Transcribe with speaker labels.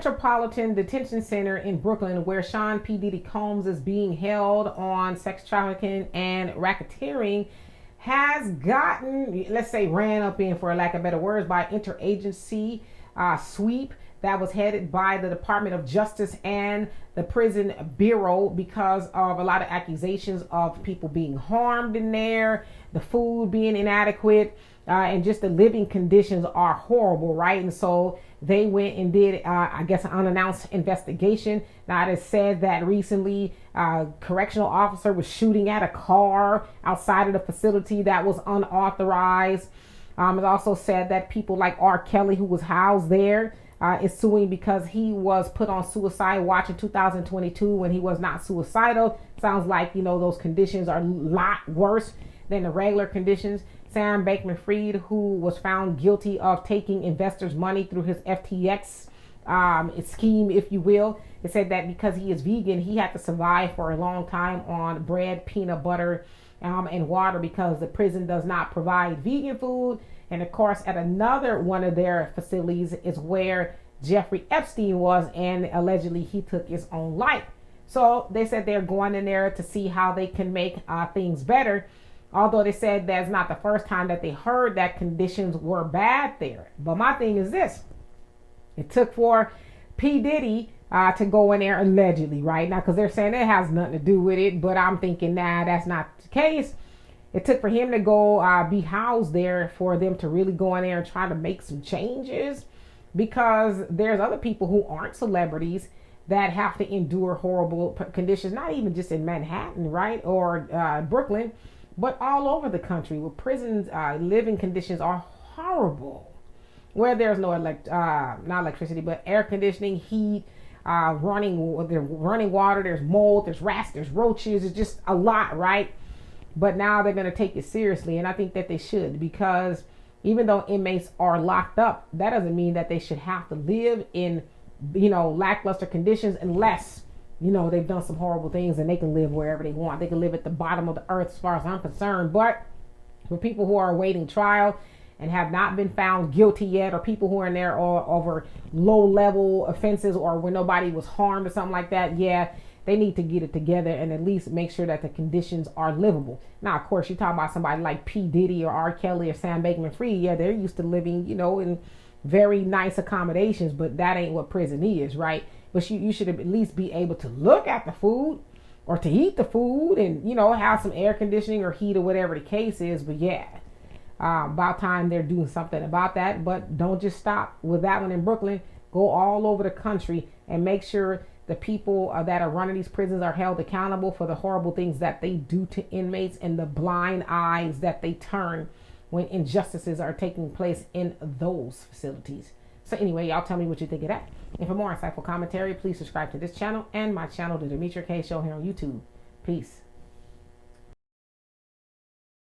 Speaker 1: Metropolitan Detention Center in Brooklyn, where Sean P. Diddy Combs is being held on sex trafficking and racketeering, has gotten, let's say, ran up in, for lack of better words, by interagency sweep that was headed by the Department of Justice and the Prison Bureau because of a lot of accusations of people being harmed in there, the food being inadequate, and just the living conditions are horrible, right? And so they went and did, I guess, an unannounced investigation. Now, it is said that recently a correctional officer was shooting at a car outside of the facility that was unauthorized. It also said that people like R. Kelly, who was housed there, is suing because he was put on suicide watch in 2022 when he was not suicidal. Sounds like, those conditions are a lot worse than the regular conditions. Sam Bankman-Fried, who was found guilty of taking investors' money through his FTX scheme, if you will. It said that because he is vegan, he had to survive for a long time on bread, peanut butter, and water because the prison does not provide vegan food. And of course, at another one of their facilities is where Jeffrey Epstein was, and allegedly he took his own life. So they said they're going in there to see how they can make things better. Although they said that's not the first time that they heard that conditions were bad there. But my thing is this. It took for P. Diddy to go in there allegedly, right? Now, because they're saying it has nothing to do with it. But I'm thinking, nah, that's not the case. It took for him to go be housed there for them to really go in there and try to make some changes. Because there's other people who aren't celebrities that have to endure horrible conditions. Not even just in Manhattan, right? Or Brooklyn. But all over the country, where prisons living conditions are horrible, where there's no not electricity, but air conditioning, heat, running water, there's mold, there's rats, there's roaches, it's just a lot, right? But now they're going to take it seriously, and I think that they should, because even though inmates are locked up, that doesn't mean that they should have to live in, lackluster conditions unless they've done some horrible things and they can live wherever they want. They can live at the bottom of the earth as far as I'm concerned. But for people who are awaiting trial and have not been found guilty yet, or people who are in there over low-level offenses or where nobody was harmed or something like that, yeah, they need to get it together and at least make sure that the conditions are livable. Now, of course, you talk about somebody like P. Diddy or R. Kelly or Sam Bankman-Fried. Yeah, they're used to living, in very nice accommodations, but that ain't what prison is, right? But you should at least be able to look at the food or to eat the food and, have some air conditioning or heat or whatever the case is. But yeah, about time they're doing something about that. But don't just stop with that one in Brooklyn. Go all over the country and make sure the people that are running these prisons are held accountable for the horrible things that they do to inmates and the blind eyes that they turn when injustices are taking place in those facilities. So anyway, y'all tell me what you think of that. And for more insightful commentary, please subscribe to this channel and my channel, The Demetra Kaye Show, here on YouTube. Peace.